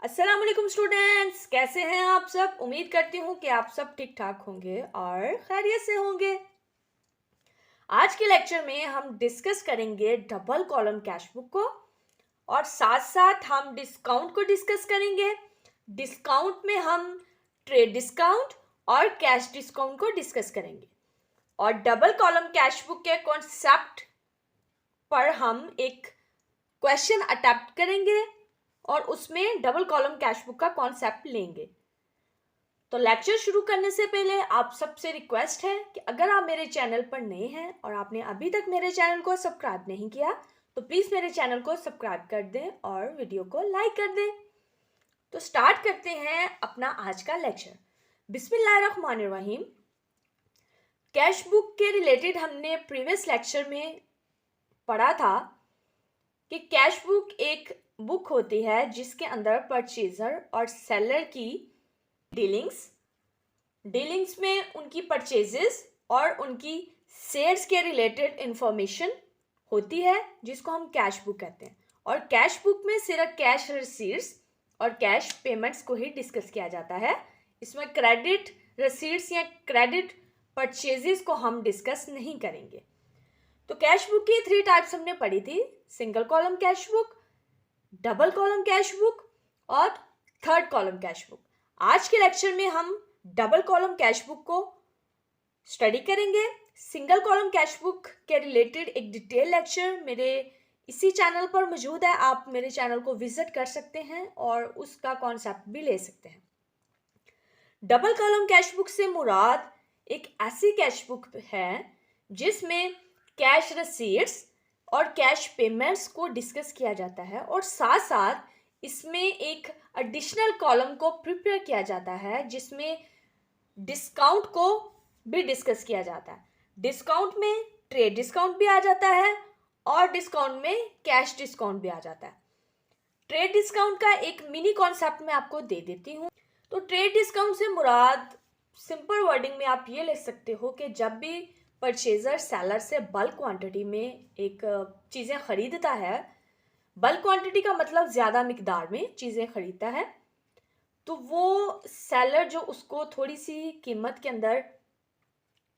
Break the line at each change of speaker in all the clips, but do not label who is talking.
अस्सलाम वालेकुम स्टूडेंट्स, कैसे हैं आप सब। उम्मीद करती हूँ कि आप सब ठीक ठाक होंगे और खैरियत से होंगे। आज के लेक्चर में हम डिस्कस करेंगे डबल कॉलम कैश बुक को और साथ साथ हम डिस्काउंट को डिस्कस करेंगे। डिस्काउंट में हम ट्रेड डिस्काउंट और कैश डिस्काउंट को डिस्कस करेंगे और डबल कॉलम कैश बुक के कॉन्सेप्ट पर हम एक क्वेश्चन अटेम्प्ट करेंगे और उसमें डबल कॉलम कैश बुक का कॉन्सेप्ट लेंगे। तो लेक्चर शुरू करने से पहले आप सबसे रिक्वेस्ट है कि अगर आप मेरे चैनल पर नए हैं और आपने अभी तक मेरे चैनल को सब्सक्राइब नहीं किया तो प्लीज़ मेरे चैनल को सब्सक्राइब कर दें और वीडियो को लाइक कर दें। तो स्टार्ट करते हैं अपना आज का लेक्चर। बिस्मिल्लाहिर्रहमानिर्रहीम। कैश बुक के रिलेटेड हमने प्रीवियस लेक्चर में पढ़ा था कि कैश बुक एक बुक होती है जिसके अंदर परचेजर और सेलर की डीलिंग्स में उनकी परचेजेस और उनकी सेल्स के रिलेटेड इंफॉर्मेशन होती है जिसको हम कैश बुक कहते हैं। और कैश बुक में सिर्फ कैश रिसीट्स और कैश पेमेंट्स को ही डिस्कस किया जाता है। इसमें क्रेडिट रिसीट्स या क्रेडिट परचेजेस को हम डिस्कस नहीं करेंगे। तो कैश बुक की 3 टाइप्स हमने पढ़ी थी, single column cash book, double column cash book और थर्ड कॉलम कैश बुक। आज के लेक्चर में हम डबल कॉलम कैश बुक को स्टडी करेंगे। सिंगल कॉलम कैश बुक के रिलेटेड एक डिटेल लेक्चर मेरे इसी चैनल पर मौजूद है, आप मेरे चैनल को विजिट कर सकते हैं और उसका कॉन्सेप्ट भी ले सकते हैं। डबल कॉलम कैश बुक से मुराद एक ऐसी कैश बुक है जिसमें कैश रिसीट्स और कैश पेमेंट्स को डिस्कस किया जाता है और साथ साथ इसमें एक एडिशनल कॉलम को प्रिपेयर किया जाता है जिसमें डिस्काउंट को भी डिस्कस किया जाता है। डिस्काउंट में ट्रेड डिस्काउंट भी आ जाता है और डिस्काउंट में कैश डिस्काउंट भी आ जाता है। ट्रेड डिस्काउंट का एक मिनी कॉन्सेप्ट मैं आपको दे देती हूँ। तो ट्रेड डिस्काउंट से मुराद सिंपल वर्डिंग में आप ये ले सकते हो कि जब भी परचेजर सेलर से बल्क क्वांटिटी में एक चीज़ें खरीदता है, बल्क क्वांटिटी का मतलब ज़्यादा मिकदार में चीज़ें खरीदता है, तो वो सेलर जो उसको थोड़ी सी कीमत के अंदर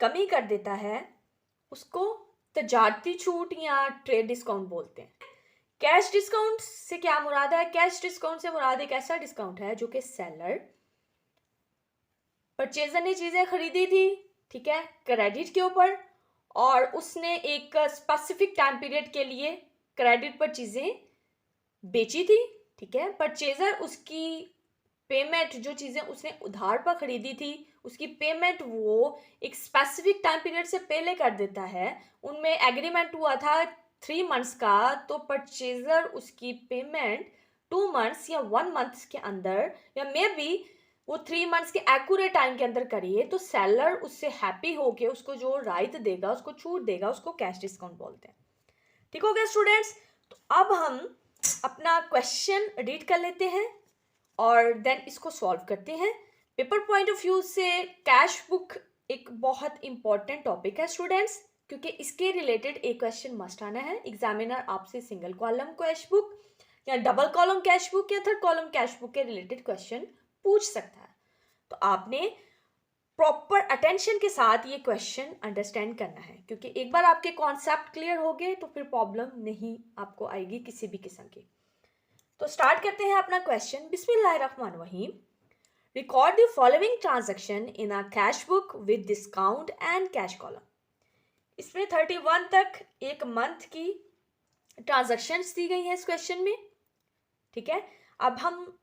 कमी कर देता है उसको तजारती छूट या ट्रेड डिस्काउंट बोलते हैं। कैश डिस्काउंट से क्या मुराद है? कैश डिस्काउंट से मुराद एक ऐसा डिस्काउंट है जो कि सेलर, परचेजर ने चीज़ें खरीदी थी, ठीक है, क्रेडिट के ऊपर, और उसने एक स्पेसिफिक टाइम पीरियड के लिए क्रेडिट पर चीज़ें बेची थी, ठीक है। परचेजर उसकी पेमेंट, जो चीज़ें उसने उधार पर खरीदी थी उसकी पेमेंट वो एक स्पेसिफिक टाइम पीरियड से पहले कर देता है। उनमें एग्रीमेंट हुआ था 3 मंथ्स का, तो परचेजर उसकी पेमेंट 2 मंथ्स या 1 मंथ के अंदर या मे बी वो 3 मंथ्स के एक्यूरेट टाइम के अंदर करिए तो सेलर उससे हैप्पी होके उसको जो राइट देगा, उसको छूट देगा, उसको कैश डिस्काउंट बोलते हैं। ठीक हो गया स्टूडेंट्स? तो अब हम अपना क्वेश्चन रीड कर लेते हैं और देन इसको सॉल्व करते हैं। पेपर पॉइंट ऑफ व्यू से कैश बुक एक बहुत इंपॉर्टेंट टॉपिक है स्टूडेंट्स, क्योंकि इसके रिलेटेड एक क्वेश्चन मस्ट आना है। एग्जामिनर आपसे सिंगल कॉलम कैश बुक या डबल कॉलम कैश बुक या थर्ड कॉलम कैश बुक के रिलेटेड क्वेश्चन पूछ सकता है। तो आपने प्रॉपर अटेंशन के साथ ये क्वेश्चन अंडरस्टैंड करना है, क्योंकि एक बार आपके कॉन्सेप्ट क्लियर हो गए तो फिर प्रॉब्लम नहीं आपको आएगी किसी भी किस्म की। तो स्टार्ट करते हैं अपना क्वेश्चन। बिस्मिल्लाहिर्रहमानिर्रहीम। Record the following transaction in a cash book with discount and cash column. इसमें 31 तक एक मंथ की ट्रांजैक्शंस दी गई हैं इस क्वेश्चन में, ठीक है। अब हम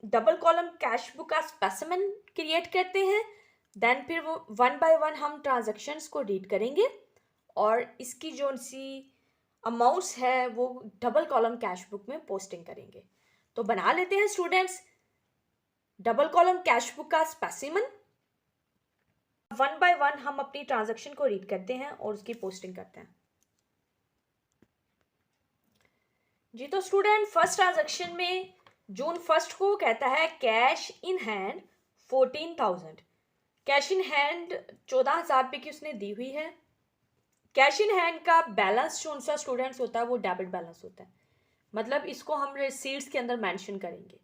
डबल कॉलम कैश बुक का स्पेसिमेन क्रिएट करते हैं, देन फिर वो 1 बाय 1 हम ट्रांजैक्शंस को रीड करेंगे और इसकी जो सी अमाउंट्स है वो डबल कॉलम कैश बुक में पोस्टिंग करेंगे। तो बना लेते हैं students double column cash book का स्पेसिमेन। 1 बाय 1 हम अपनी ट्रांजैक्शन को रीड करते हैं और उसकी पोस्टिंग करते हैं। जी तो स्टूडेंट, फर्स्ट ट्रांजैक्शन में जून 1 को कहता है cash in hand 14,000। Cash in hand 14,000 रुपये की उसने दी हुई है। कैश इन हैंड का बैलेंस जो सा स्टूडेंट्स होता है वो डेबिट बैलेंस होता है। मतलब इसको हम रिसीट्स के अंदर मेंशन करेंगे।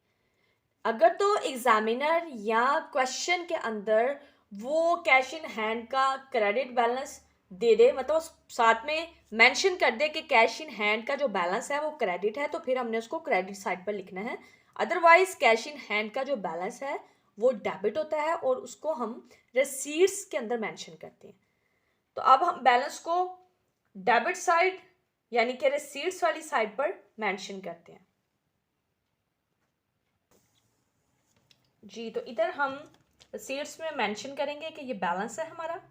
अगर तो एग्जामिनर या क्वेश्चन के अंदर वो कैश इन हैंड का क्रेडिट बैलेंस दे दे, मतलब साथ में मेंशन कर दे कि कैश इन हैंड का जो बैलेंस है वो क्रेडिट है, तो फिर हमने उसको क्रेडिट साइड पर लिखना है। अदरवाइज कैश इन हैंड का जो बैलेंस है वो डेबिट होता है और उसको हम रिसीट्स के अंदर मेंशन करते हैं। तो अब हम बैलेंस को डेबिट साइड यानी कि रिसीट्स वाली साइड पर मेंशन करते हैं। जी, तो इधर हम रिसीट्स में मेंशन करेंगे कि ये बैलेंस है हमारा,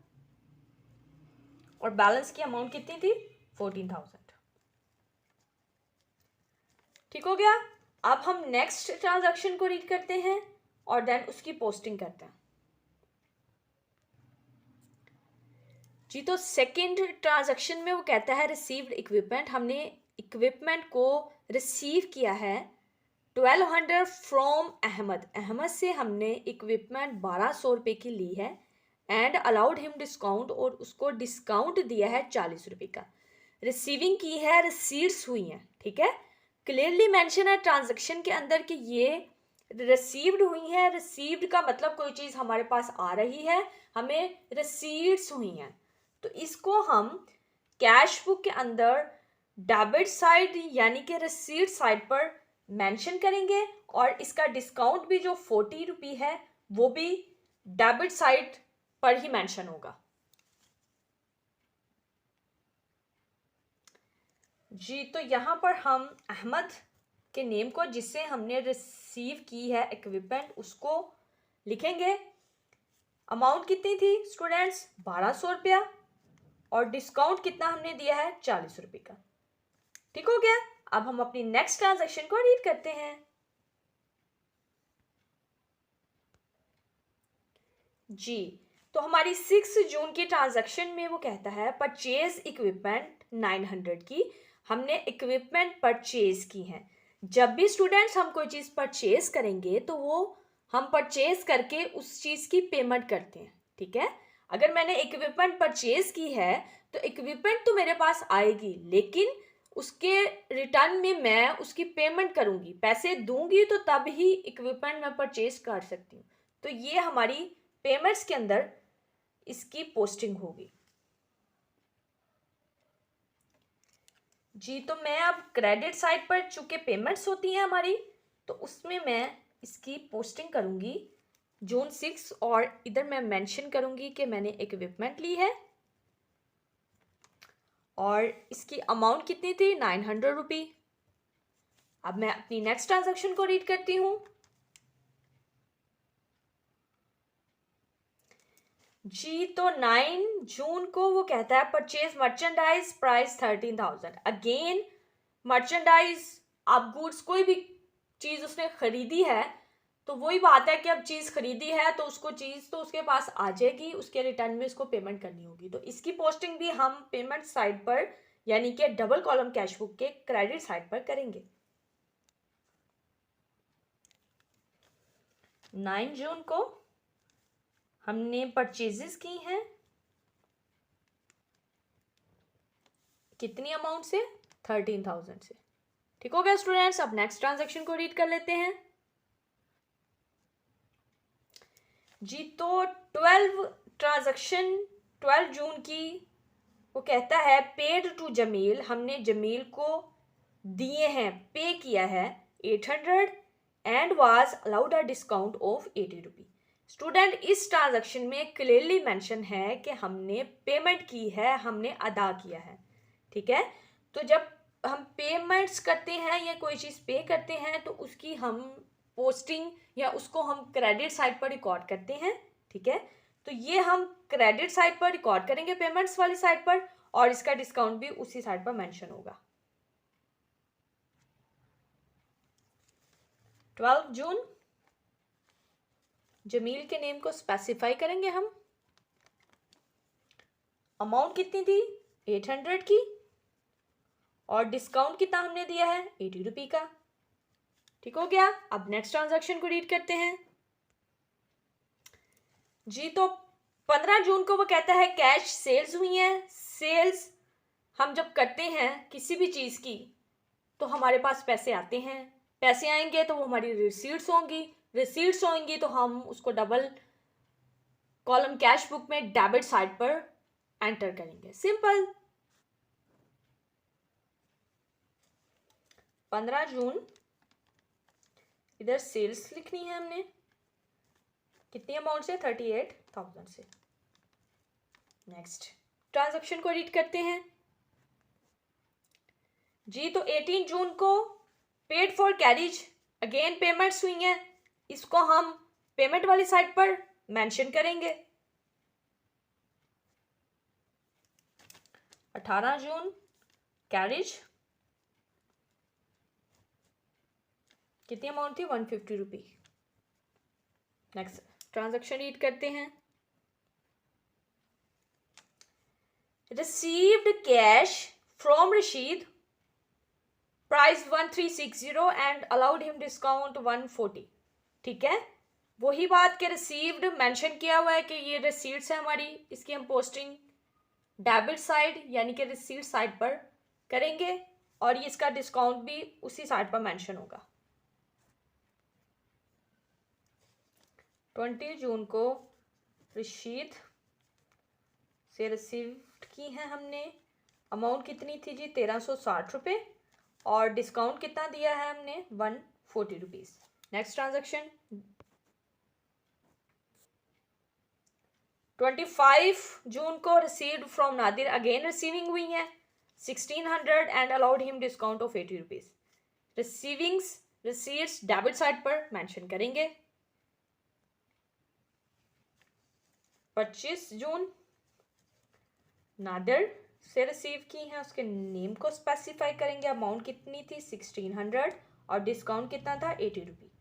और बैलेंस की अमाउंट कितनी थी? 14,000। ठीक हो गया। अब हम नेक्स्ट ट्रांजैक्शन को रीड करते हैं और देन उसकी पोस्टिंग करते हैं। जी, तो सेकंड ट्रांजैक्शन में वो कहता है रिसीव्ड इक्विपमेंट, हमने इक्विपमेंट को रिसीव किया है 1200 फ्रॉम अहमद से हमने इक्विपमेंट 1200 रुपये की ली है एंड अलाउड हिम डिस्काउंट, और उसको डिस्काउंट दिया है 40 रुपये का। रिसीविंग की है, रिसीट्स हुई हैं, ठीक है। क्लियरली मेंशन है ट्रांजैक्शन के अंदर कि ये रिसीव्ड हुई है। रिसीव्ड का मतलब कोई चीज़ हमारे पास आ रही है, हमें रिसीट्स हुई हैं, तो इसको हम कैश बुक के अंदर डेबिट साइड यानी कि रिसीट साइड पर मेंशन करेंगे, और इसका डिस्काउंट भी जो 40 रुपये है वो भी डेबिट साइड पर ही मेंशन होगा। जी, तो यहाँ पर हम अहमद के नेम को, जिससे हमने रिसीव की है इक्विपमेंट, उसको लिखेंगे। अमाउंट कितनी थी स्टूडेंट्स? 1200 रुपया, और डिस्काउंट कितना हमने दिया है? 40 रुपये का। ठीक हो गया। अब हम अपनी नेक्स्ट ट्रांजैक्शन को रीड करते हैं। जी, तो हमारी 6 जून की ट्रांजैक्शन में वो कहता है परचेज इक्विपमेंट 900 की, हमने इक्विपमेंट परचेज की है। जब भी स्टूडेंट्स हम कोई चीज़ परचेज करेंगे तो वो हम परचेज करके उस चीज़ की पेमेंट करते हैं, ठीक है। अगर मैंने इक्विपमेंट परचेज की है तो इक्विपमेंट तो मेरे पास आएगी, लेकिन उसके रिटर्न में मैं उसकी पेमेंट करूंगी, पैसे दूंगी, तो तब ही इक्विपमेंट मैं परचेज कर सकती हूँ। तो ये हमारी पेमेंट्स के अंदर इसकी पोस्टिंग होगी। जी, तो मैं अब क्रेडिट साइड पर चूंकि पेमेंट्स होती हैं हमारी, तो उसमें मैं इसकी पोस्टिंग करूंगी जून 6, और इधर मैं मेंशन करूंगी कि मैंने इक्विपमेंट ली है और इसकी अमाउंट कितनी थी? 900 रुपये। अब मैं अपनी नेक्स्ट ट्रांजैक्शन को रीड करती हूँ। जी, तो 9 जून को वो कहता है purchase merchandise price 13,000। Again merchandise, अब गुड्स कोई भी चीज़ उसने खरीदी है तो वही बात है कि अब चीज़ खरीदी है तो उसको चीज़ तो उसके पास आ जाएगी, उसके रिटर्न में उसको पेमेंट करनी होगी। तो इसकी पोस्टिंग भी हम पेमेंट साइड पर यानी कि डबल कॉलम कैश बुक के क्रेडिट साइड पर करेंगे। 9 जून को हमने परचेजेस की हैं, कितनी अमाउंट से? 13,000 से। ठीक हो गया स्टूडेंट्स। अब नेक्स्ट ट्रांजैक्शन को रीड कर लेते हैं। जी, तो 12 जून की वो कहता है पेड टू जमील, हमने जमील को दिए हैं, पे किया है 800 and was allowed a discount of 80 rupee. Student, इस ट्रांजैक्शन में क्लियरली मेंशन है कि हमने पेमेंट की है, हमने अदा किया है, ठीक है। तो जब हम पेमेंट्स करते हैं या कोई चीज़ पे करते हैं तो उसकी हम पोस्टिंग या उसको हम क्रेडिट साइड पर रिकॉर्ड करते हैं, ठीक है। तो ये हम क्रेडिट साइड पर रिकॉर्ड करेंगे, पेमेंट्स वाली साइड पर, और इसका डिस्काउंट भी उसी साइड पर मेंशन होगा। 12 जून जमील के नेम को स्पेसिफाई करेंगे हम। अमाउंट कितनी थी? 800 की, और डिस्काउंट कितना हमने दिया है? 80 रुपये का। ठीक हो गया। अब नेक्स्ट ट्रांजैक्शन को रीड करते हैं। जी, तो 15 जून को वो कहता है कैश सेल्स हुई हैं। सेल्स हम जब करते हैं किसी भी चीज़ की तो हमारे पास पैसे आते हैं, पैसे आएंगे तो वो हमारी रिसीट्स होंगी, रिसीट्स होंगी तो हम उसको डबल कॉलम कैश बुक में डेबिट साइड पर एंटर करेंगे। सिंपल। 15 जून, इधर सेल्स लिखनी है हमने, कितनी अमाउंट से, 38,000 से। नेक्स्ट ट्रांजैक्शन को रीड करते हैं जी। तो 18 जून को paid for carriage, again payments हुई हैं, इसको हम पेमेंट वाली साइड पर मेंशन करेंगे। 18 जून कैरिज, कितनी अमाउंट थी, 150 रुपी। नेक्स्ट ट्रांजैक्शन रीड करते हैं। Received cash from Rashid, price 1360 and allowed him discount 140। ठीक है, वही बात के रिसीव्ड मेंशन किया हुआ है कि ये रिसीट्स है हमारी, इसकी हम पोस्टिंग डेबिट साइड यानी कि रिसीट साइड पर करेंगे और ये इसका डिस्काउंट भी उसी साइड पर मेंशन होगा। 20 जून को रशीद से रिसीव्ड की है हमने, अमाउंट कितनी थी जी, 1360 रुपये, और डिस्काउंट कितना दिया है हमने, 140 रुपीज़। नेक्स्ट ट्रांजैक्शन 25 जून को received from Nadir, again receiving हुई है 1600 and allowed him discount of 80 rupees. Receivings receipts debit side पर मेंशन करेंगे। 25 जून नादिर से रिसीव की है, उसके नेम को स्पेसिफाई करेंगे, अमाउंट कितनी थी 1600 और डिस्काउंट कितना था 80 रुपी।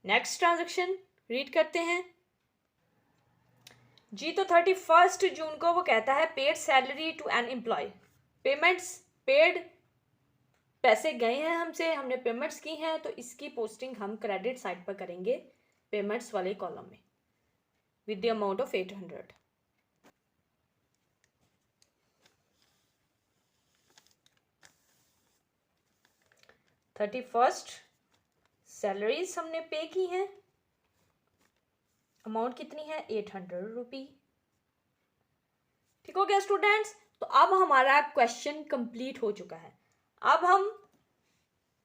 नेक्स्ट ट्रांजैक्शन रीड करते हैं जी। तो 31 जून को वो कहता है paid salary to an employ, payments paid, पैसे गए हैं हमसे, हमने पेमेंट्स की हैं, तो इसकी पोस्टिंग हम क्रेडिट साइड पर करेंगे पेमेंट्स वाले कॉलम में with the amount of 800। Thirty first salaries हमने पे की हैं, अमाउंट कितनी है 800 रुपी। ठीक हो गया स्टूडेंट्स, तो अब हमारा क्वेश्चन कंप्लीट हो चुका है। अब हम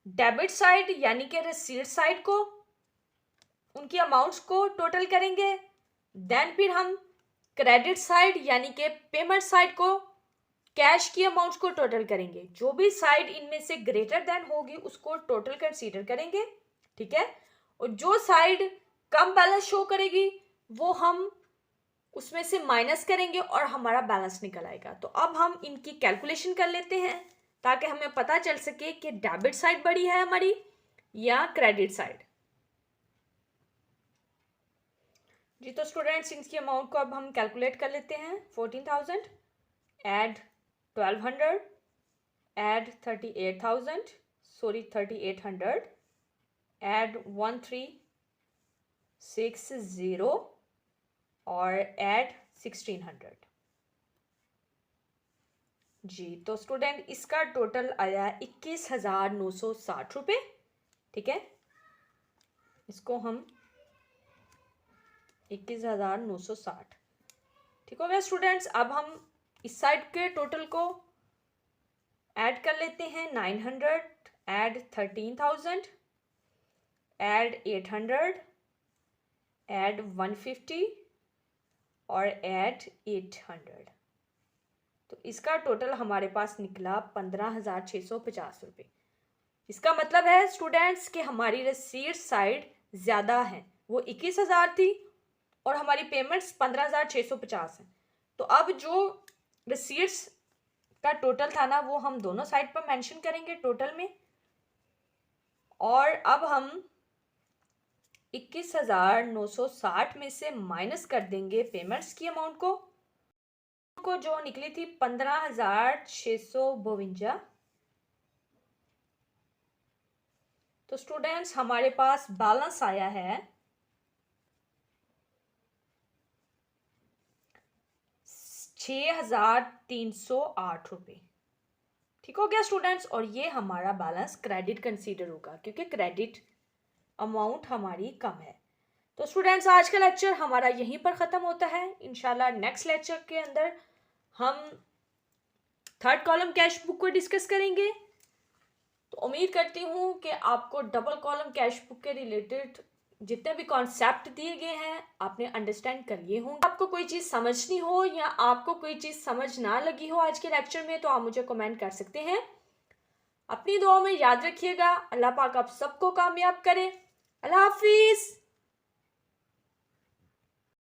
डेबिट साइड यानी कि रिसीट साइड को, उनकी अमाउंट्स को टोटल करेंगे, देन फिर हम क्रेडिट साइड यानी कि पेमेंट साइड को, कैश की अमाउंट्स को टोटल करेंगे। जो भी साइड इनमें से ग्रेटर देन होगी उसको टोटल कंसीडर करेंगे। ठीक है, और जो साइड कम बैलेंस शो करेगी वो हम उसमें से माइनस करेंगे और हमारा बैलेंस निकल आएगा। तो अब हम इनकी कैलकुलेशन कर लेते हैं ताकि हमें पता चल सके कि डेबिट साइड बड़ी है हमारी या क्रेडिट साइड। जी तो स्टूडेंट्स इनकी अमाउंट को अब हम कैलकुलेट कर लेते हैं। 14,000 एड 1200 एड 38,000 सॉरी 3800 एड 1360 और एड 1600। जी तो स्टूडेंट इसका टोटल आया 21,960 रुपये। ठीक है, इसको हम 21,960। ठीक हो गया स्टूडेंट्स। अब हम इस साइड के टोटल को ऐड कर लेते हैं। 900 ऐड 13,000 ऐड 800 ऐड 150 और ऐड 800। तो इसका टोटल हमारे पास निकला 15,650 रुपये। इसका मतलब है स्टूडेंट्स कि हमारी रिसीट साइड ज़्यादा है, वो 21,000 थी और हमारी पेमेंट्स 15,650 हैं। तो अब जो रिसीट्स का टोटल था ना वो हम दोनों साइड पर मेंशन करेंगे टोटल में, और अब हम 21,960 में से माइनस कर देंगे पेमेंट्स की अमाउंट को जो निकली थी 15,652। तो स्टूडेंट्स हमारे पास बैलेंस आया है 6,308 रुपये। ठीक हो गया स्टूडेंट्स। और ये हमारा बैलेंस क्रेडिट कंसीडर होगा क्योंकि क्रेडिट अमाउंट हमारी कम है। तो स्टूडेंट्स आज का लेक्चर हमारा यहीं पर ख़त्म होता है। इंशाल्लाह नेक्स्ट लेक्चर के अंदर हम थर्ड कॉलम कैश बुक को डिस्कस करेंगे। तो उम्मीद करती हूँ कि आपको डबल कॉलम कैश बुक के रिलेटेड जितने भी कॉन्सेप्ट दिए गए हैं आपने अंडरस्टैंड कर लिए होंगे। आपको कोई चीज़ समझनी हो या आपको कोई चीज़ समझ ना लगी हो आज के लेक्चर में तो आप मुझे कमेंट कर सकते हैं। अपनी दुआ में याद रखिएगा। अल्लाह पाक आप सबको कामयाब करे। अल्लाह हाफिज़।